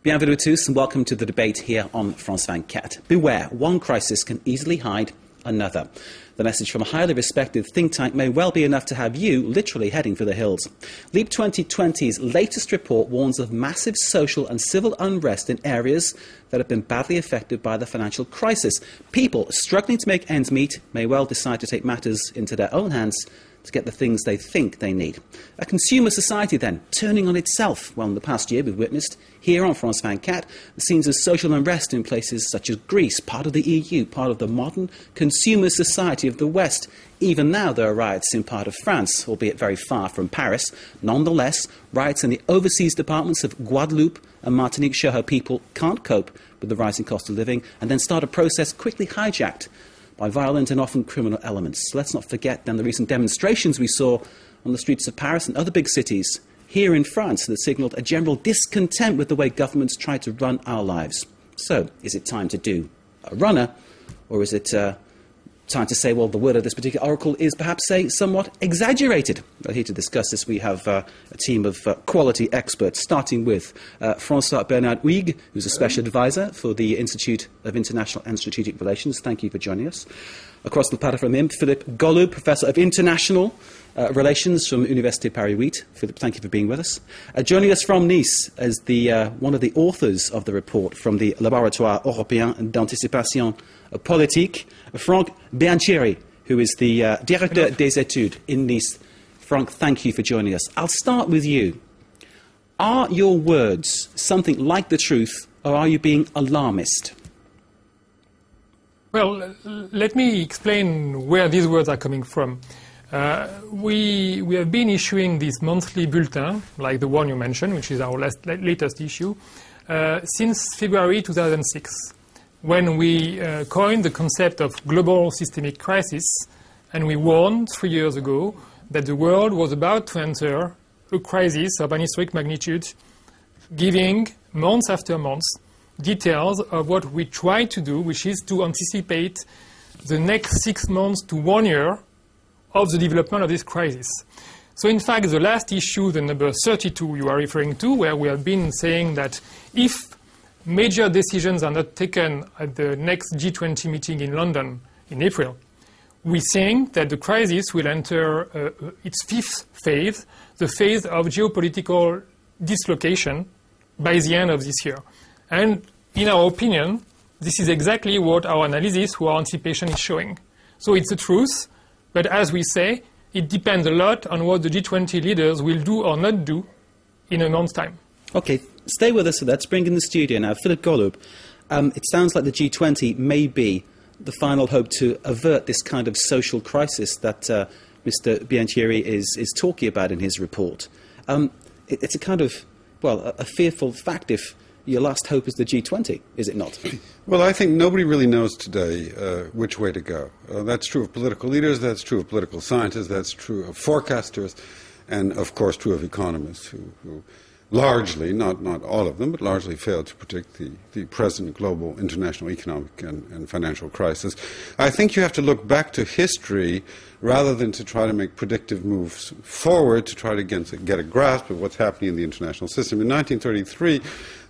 Bienvenue à tous and welcome to the debate here on France 24. Beware, one crisis can easily hide another. The message from a highly respected think tank may well be enough to have you literally heading for the hills. Leap 2020's latest report warns of massive social and civil unrest in areas that have been badly affected by the financial crisis. People struggling to make ends meet may well decide to take matters into their own hands to get the things they think they need. A consumer society, then, turning on itself. Well, in the past year, we've witnessed, here on France 24, the scenes of social unrest in places such as Greece, part of the EU, part of the modern consumer society of the West. Even now, there are riots in part of France, albeit very far from Paris. Nonetheless, riots in the overseas departments of Guadeloupe and Martinique show how people can't cope with the rising cost of living and then start a process quickly hijacked by violent and often criminal elements. Let's not forget then the recent demonstrations we saw on the streets of Paris and other big cities here in France that signalled a general discontent with the way governments try to run our lives. So, is it time to do a runner, or is it time to say, well, the word of this particular oracle is perhaps, say, somewhat exaggerated? Well, here to discuss this, we have a team of quality experts, starting with François Bernard Huyghe, who's a special advisor for the Institute of International and Strategic Relations. Thank you for joining us. Across the platter from him, Philippe Golub, Professor of International Relations from Université Paris 8. Philippe, thank you for being with us. Joining us from Nice as one of the authors of the report from the Laboratoire Européen d'Anticipation Politique, Franck Biancheri, who is the Directeur des Études in Nice. Franck, thank you for joining us. I'll start with you. Are your words something like the truth, or are you being alarmist? Well, let me explain where these words are coming from. We have been issuing this monthly bulletin, like the one you mentioned, which is our latest issue, since February 2006, when we coined the concept of global systemic crisis, and we warned 3 years ago that the world was about to enter a crisis of an historic magnitude, giving months after months details of what we try to do, which is to anticipate the next 6 months to 1 year of the development of this crisis. So in fact, the last issue, the number 32 you are referring to, where we have been saying that if major decisions are not taken at the next G20 meeting in London in April, we think that the crisis will enter its 5th phase, the phase of geopolitical dislocation, by the end of this year. And in our opinion, this is exactly what our analysis or our anticipation is showing. So it's the truth, but as we say, it depends a lot on what the G20 leaders will do or not do in a month's time. Okay, stay with us. Let's bring in the studio now. Philippe Golub, it sounds like the G20 may be the final hope to avert this kind of social crisis that Mr. Biancheri is talking about in his report. It's a kind of, well, a fearful fact if your last hope is the G20, is it not? Well, I think nobody really knows today which way to go. That's true of political leaders, that's true of political scientists, that's true of forecasters, and of course true of economists who largely, not all of them, but largely failed to predict the present global international economic and financial crisis. I think you have to look back to history rather than to try to make predictive moves forward to try to get a grasp of what's happening in the international system. In 1933,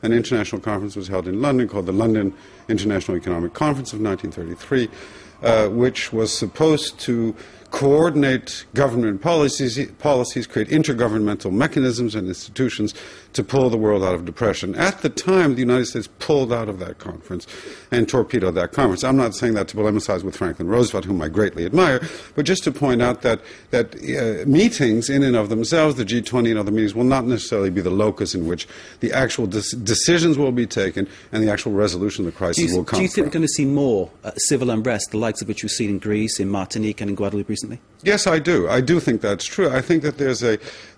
an international conference was held in London called the London International Economic Conference of 1933, which was supposed to coordinate government policies, create intergovernmental mechanisms and institutions to pull the world out of depression. At the time, the United States pulled out of that conference and torpedoed that conference. I'm not saying that to polemize with Franklin Roosevelt, whom I greatly admire, but just to point out that meetings in and of themselves, the G20 and other meetings, will not necessarily be the locus in which the actual decisions will be taken and the actual resolution of the crisis will come from. Do you think we're going to see more civil unrest, the likes of which we've seen in Greece, in Martinique and in Guadeloupe recently? Yes, I do. I do think that's true. I think that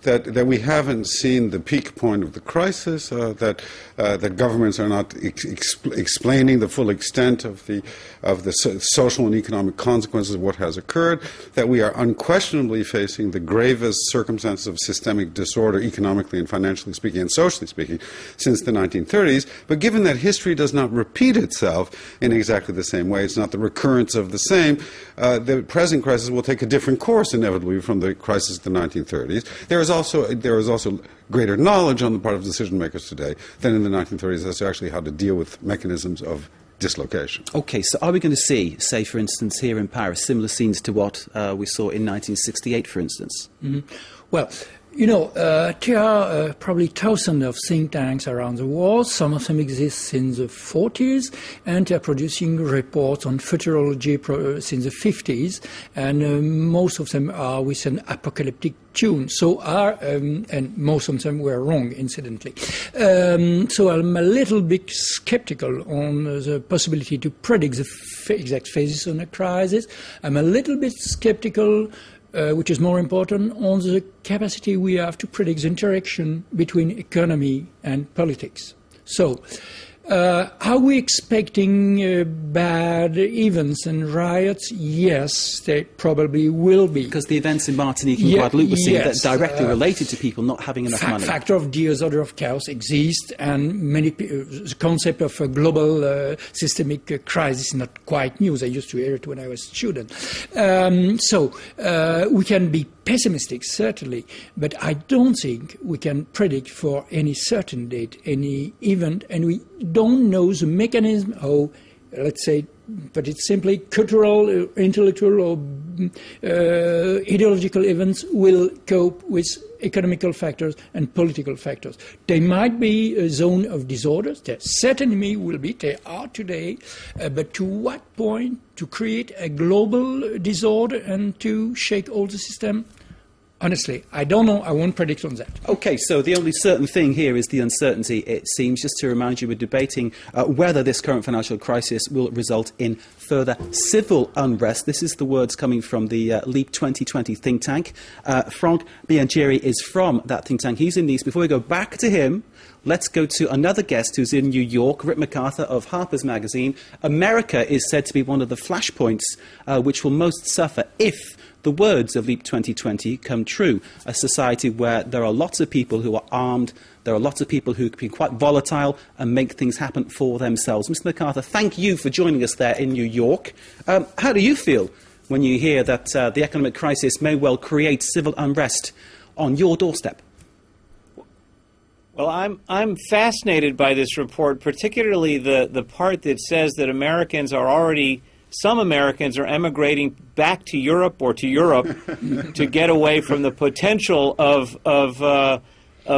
that we haven't seen the peak point of the crisis, that governments are not explaining the full extent of the social and economic consequences of what has occurred, that we are unquestionably facing the gravest circumstances of systemic disorder, economically and financially speaking and socially speaking, since the 1930s. But given that history does not repeat itself in exactly the same way, it's not the recurrence of the same, the present crisis will take a different course inevitably from the crisis of the 1930s. There is also greater knowledge on the part of decision makers today than in the 1930s as to actually how to deal with mechanisms of dislocation. Okay, so are we going to see, say, for instance, here in Paris, similar scenes to what we saw in 1968, for instance? Mm-hmm. Well, you know, there are probably thousands of think tanks around the world. Some of them exist since the 40s, and they're producing reports on futurology since the 50s, and most of them are with an apocalyptic tune. So and most of them were wrong, incidentally. So I'm a little bit skeptical on the possibility to predict the exact phases of the crisis. I'm a little bit skeptical, which is more important, on the capacity we have to predict the interaction between economy and politics. So, are we expecting bad events and riots? Yes, they probably will be. Because the events in Martinique and Guadeloupe were seen that directly related to people not having enough money. Factor of disorder of chaos exists, and the concept of a global systemic crisis is not quite new. I used to hear it when I was a student. So we can be pessimistic, certainly, but I don't think we can predict for any certain date any event, and we don't know the mechanism how, let's say, but it's simply cultural, intellectual, or ideological events will cope with economical factors and political factors. There might be a zone of disorders. There certainly will be. There are today. But to what point to create a global disorder and to shake all the system? Honestly, I don't know. I won't predict on that. Okay, so the only certain thing here is the uncertainty, it seems. Just to remind you, we're debating whether this current financial crisis will result in further civil unrest. This is the words coming from the LEAP 2020 think tank. Franck Biancheri is from that think tank. He's in Nice. Before we go back to him, let's go to another guest who's in New York, Rick MacArthur of Harper's Magazine. America is said to be one of the flashpoints which will most suffer if the words of LEAP 2020 come true. A society where there are lots of people who are armed, there are lots of people who can be quite volatile and make things happen for themselves. Mr. MacArthur, thank you for joining us there in New York. How do you feel when you hear that the economic crisis may well create civil unrest on your doorstep? Well, I'm fascinated by this report, particularly the part that says that some Americans are emigrating back to Europe or to Europe to get away from the potential of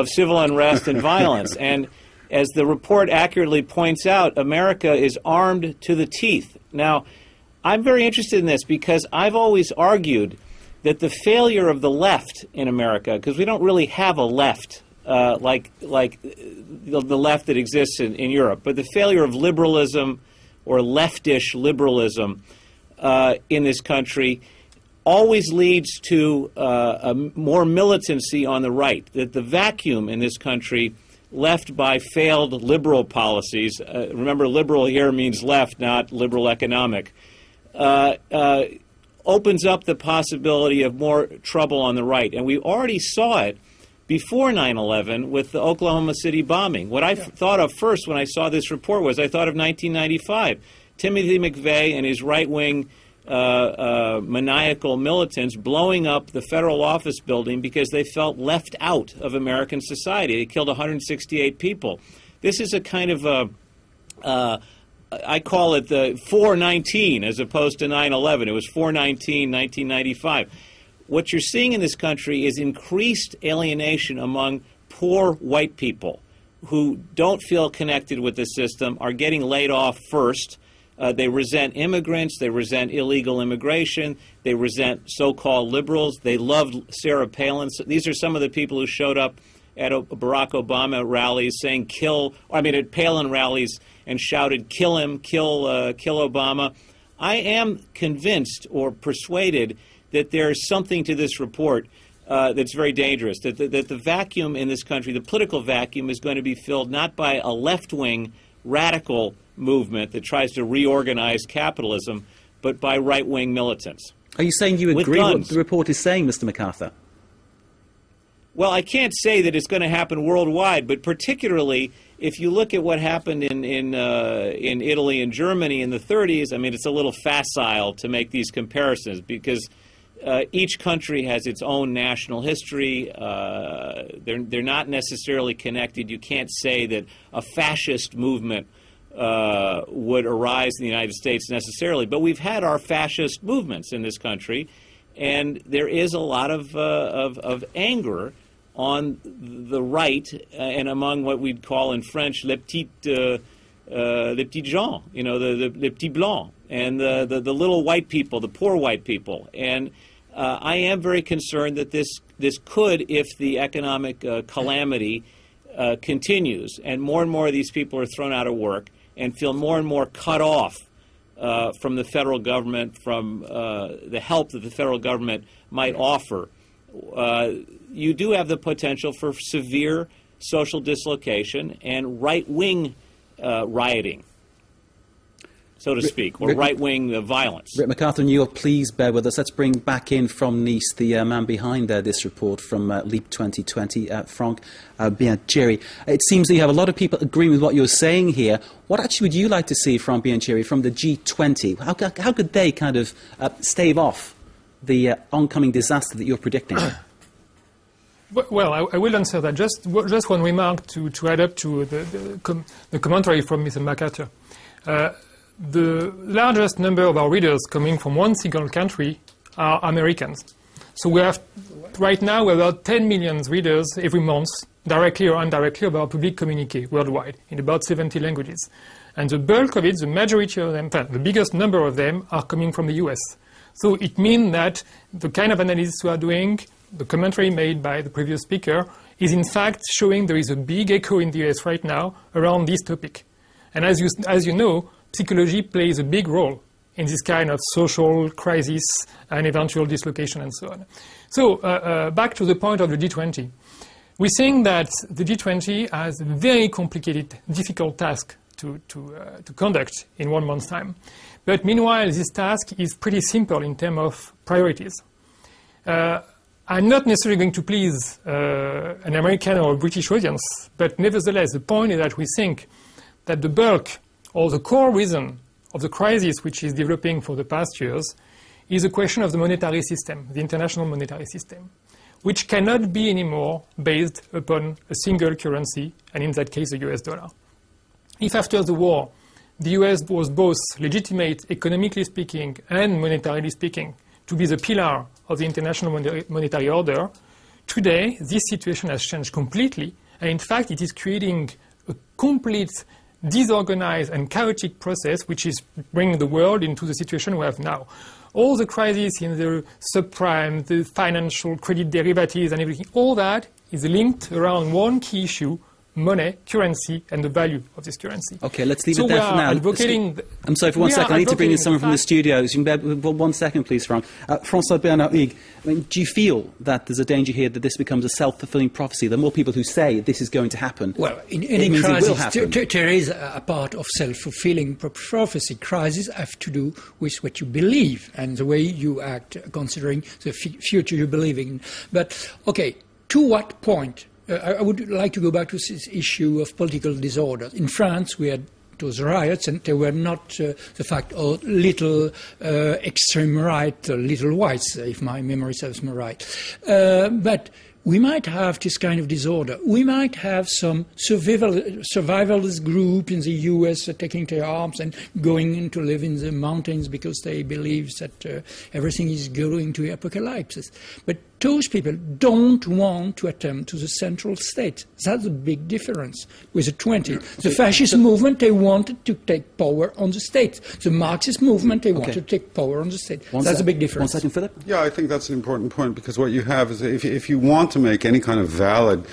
civil unrest and violence. And as the report accurately points out, America is armed to the teeth. Now, I'm very interested in this because I've always argued that the failure of the left in America, because we don't really have a left like the left that exists in Europe, but the failure of liberalism or leftish liberalism in this country always leads to more militancy on the right. That the vacuum in this country left by failed liberal policies, remember liberal here means left, not liberal economic, opens up the possibility of more trouble on the right. And we already saw it before 9/11 with the Oklahoma City bombing. What I thought of first when I saw this report was I thought of 1995. Timothy McVeigh and his right-wing maniacal militants blowing up the federal office building because they felt left out of American society. They killed 168 people. This is a kind of I call it the 4/19 as opposed to 9/11. It was 4/19, 1995. What you're seeing in this country is increased alienation among poor white people who don't feel connected with the system, are getting laid off first. They resent immigrants. They resent illegal immigration. They resent so-called liberals. They loved Sarah Palin. So these are some of the people who showed up at Barack Obama rallies saying at Palin rallies and shouted, kill him, kill Obama. I am convinced or persuaded that there's something to this report that's very dangerous, that the vacuum in this country, the political vacuum, is going to be filled not by a left-wing radical movement that tries to reorganize capitalism, but by right-wing militants. Are you saying you agree with what the report is saying, Mr. MacArthur? Well, I can't say that it's going to happen worldwide, but particularly if you look at what happened in Italy and Germany in the 30s, I mean, it's a little facile to make these comparisons because each country has its own national history. They're not necessarily connected. You can't say that a fascist movement would arise in the United States necessarily, but we've had our fascist movements in this country, and there is a lot of anger on the right and among what we'd call in French les petites gens, you know, les petits blancs, and the little white people, the poor white people. And I am very concerned that this could, if the economic calamity continues, and more of these people are thrown out of work and feel more and more cut off from the federal government, from the help that the federal government might offer, you do have the potential for severe social dislocation and right-wing rioting, so to speak, or right-wing violence. Rick MacArthur, and you'll please bear with us. Let's bring back in from Nice the man behind this report from LEAP 2020, Franck Biancheri. It seems that you have a lot of people agreeing with what you're saying here. What actually would you like to see, Franck Biancheri, from the G20? How could they kind of stave off the oncoming disaster that you're predicting? Well, I will answer that. Just one remark to add up to the commentary from Mr. MacArthur. The largest number of our readers coming from one single country are Americans. So we have, right now, we have about 10 million readers every month, directly or indirectly, of our public communique worldwide, in about 70 languages. And the bulk of it, the majority of them, the biggest number of them, are coming from the US. So it means that the kind of analysis we are doing, the commentary made by the previous speaker, is in fact showing there is a big echo in the US right now around this topic. And as you know, psychology plays a big role in this kind of social crisis and eventual dislocation and so on. So back to the point of the G20. We're saying that the G20 has a very complicated, difficult task to conduct in 1 month's time. But meanwhile, this task is pretty simple in terms of priorities. I'm not necessarily going to please an American or a British audience, but nevertheless, the point is that we think that the bulk or the core reason of the crisis which is developing for the past years is a question of the monetary system, the international monetary system, which cannot be anymore based upon a single currency, and in that case, the US dollar. If after the war, the US was both legitimate, economically speaking, and monetarily speaking, to be the pillar of the international monetary order, today this situation has changed completely, and in fact it is creating a complete disorganized and chaotic process which is bringing the world into the situation we have now. All the crises in the subprime, the financial credit derivatives and everything, all that is linked around one key issue, money, currency, and the value of this currency. Okay, let's leave it there for now. I'm sorry, for 1 second. I need to bring in someone from the studios. You can bear 1 second, please, Franck. François Bernard-Hugues, I mean, do you feel that there's a danger here that this becomes a self-fulfilling prophecy? There are more people who say this is going to happen. Well, in any crisis, there is a part of self-fulfilling prophecy. Crises have to do with what you believe and the way you act, considering the future you believe in. But, okay, to what point? I would like to go back to this issue of political disorder. In France, we had those riots, and they were not the fact of little extreme right, little whites, if my memory serves me right. But we might have this kind of disorder. We might have some survivalist group in the US taking their arms and going to live in the mountains because they believe that everything is going to apocalypse. But those people don't want to attempt to the central state. That's a big difference with the 20. The fascist movement, they wanted to take power on the state. The Marxist movement, they wanted to take power on the state. That's a big difference. 1 second, Philip. Yeah, I think that's an important point, because what you have is, if you want to make any kind of valid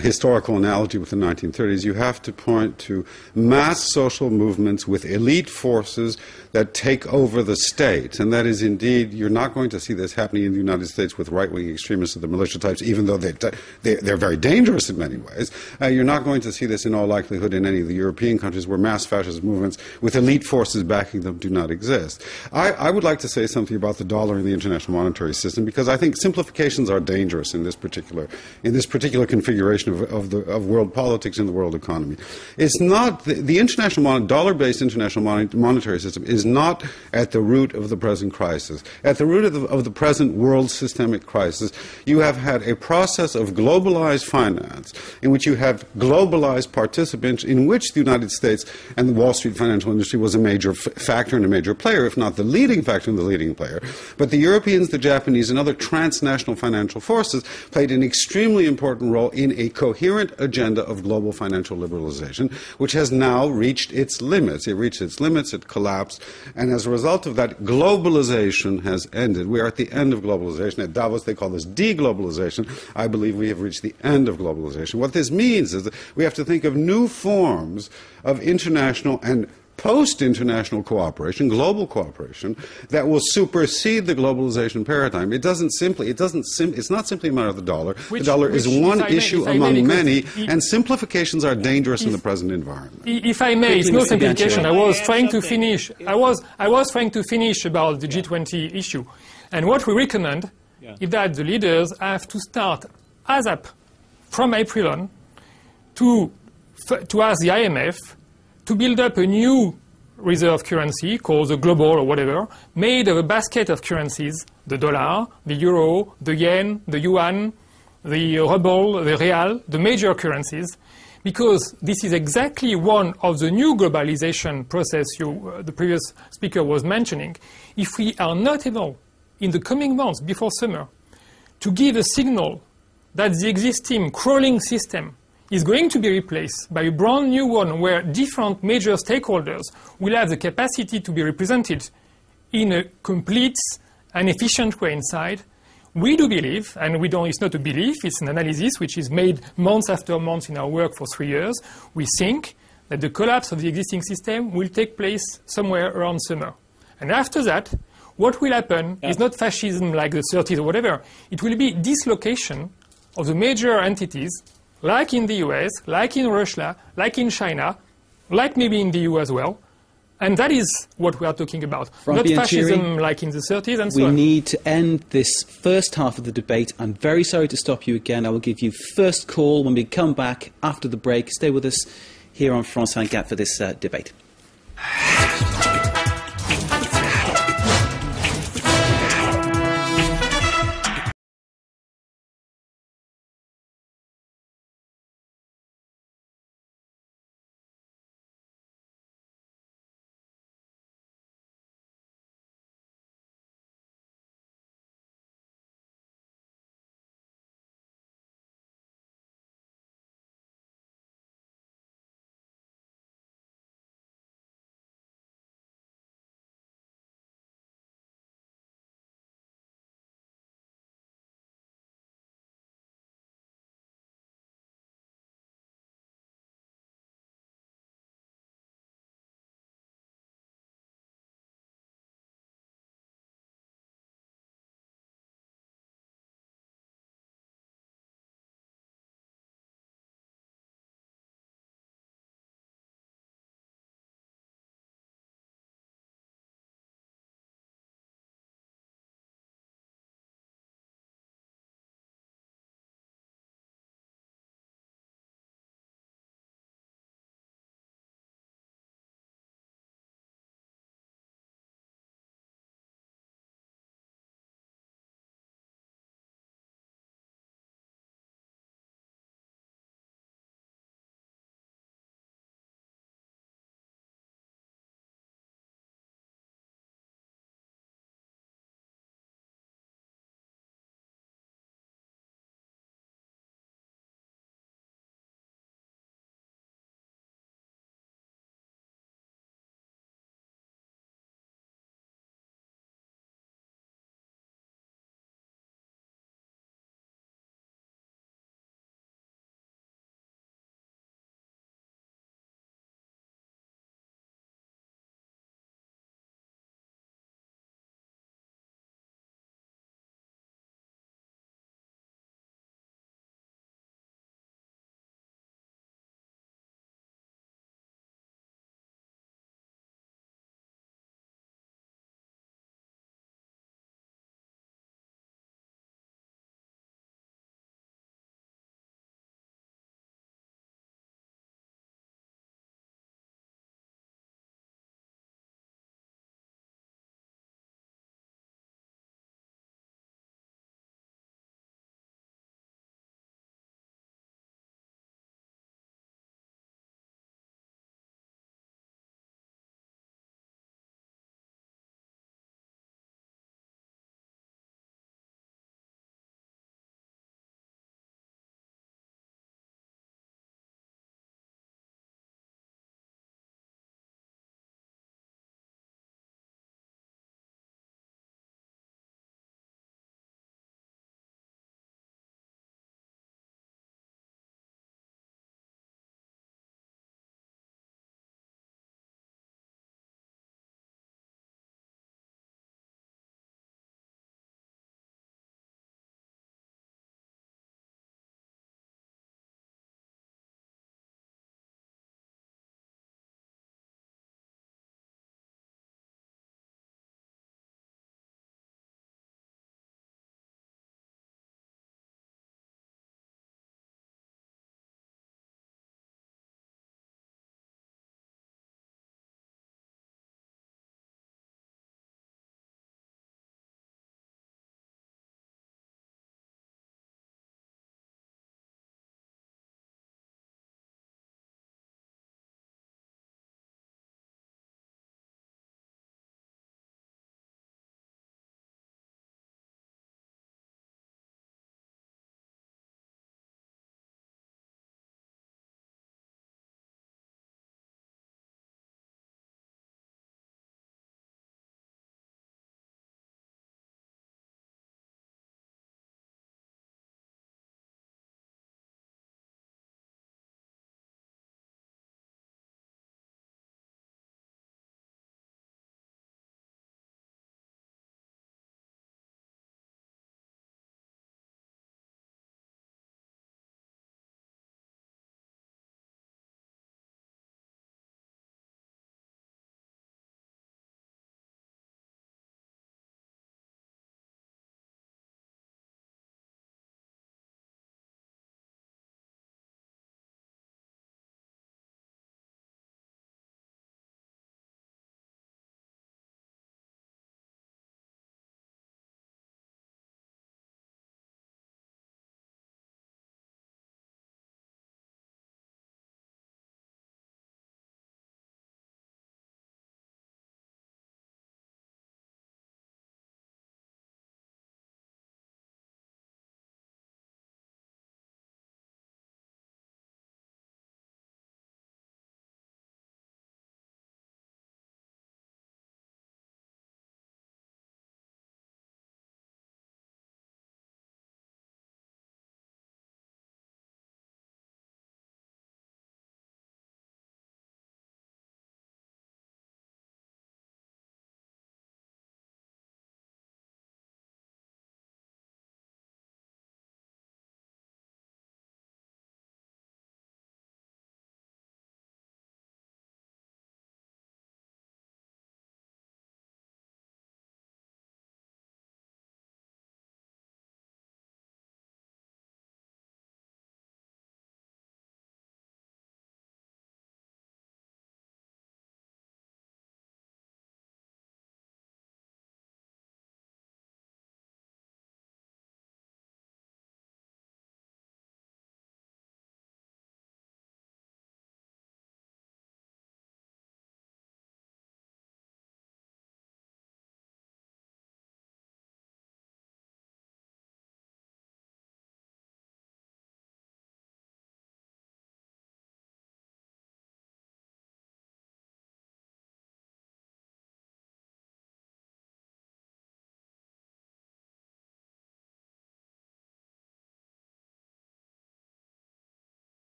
historical analogy with the 1930s, you have to point to mass social movements with elite forces that take over the state. And that is indeed, you're not going to see this happening in the United States with right-wing extremists of the militia types, even though they're very dangerous in many ways. You're not going to see this in all likelihood in any of the European countries where mass fascist movements with elite forces backing them do not exist. I would like to say something about the dollar and the international monetary system, because I think simplifications are dangerous in this particular configuration of world politics and the world economy. It's not the international dollar-based international monetary system is not at the root of the present crisis. At the root of the present world systemic crisis, you have had a process of globalized finance in which you have globalized participants, in which the United States and the Wall Street financial industry was a major factor and a major player, if not the leading factor and the leading player. But the Europeans, the Japanese, and other transnational financial forces played an extremely important role in a coherent agenda of global financial liberalization, which has now reached its limits. It reached its limits, it collapsed, and as a result of that, globalization has ended. We are at the end of globalization. At Davos, they call this deglobalization. I believe we have reached the end of globalization. What this means is that we have to think of new forms of international and post-international cooperation, global cooperation, that will supersede the globalization paradigm. It's not simply a matter of the dollar. The dollar is one issue among many, and simplifications are dangerous in the present environment. If I may, it's no simplification. I was trying to finish about the G20 issue. And what we recommend is that the leaders have to start ASAP from April on to ask the IMF to build up a new reserve currency called the global or whatever, made of a basket of currencies, the dollar, the euro, the yen, the yuan, the ruble, the real, the major currencies, because this is exactly one of the new globalization process the previous speaker was mentioning. If we are not able, in the coming months before summer, to give a signal that the existing crawling system is going to be replaced by a brand new one where different major stakeholders will have the capacity to be represented in a complete and efficient way inside, we do believe, and it's not a belief, it's an analysis which is made months after months in our work for 3 years, we think that the collapse of the existing system will take place somewhere around summer. And after that, what will happen is not fascism like the 30s or whatever, it will be dislocation of the major entities like in the US, like in Russia, like in China, like maybe in the EU as well. And that is what we are talking about. Franck Not Biancheri, fascism like in the 30s and so on. We need to end this first half of the debate. I'm very sorry to stop you again. I will give you first call when we come back after the break. Stay with us here on France 24 for this debate.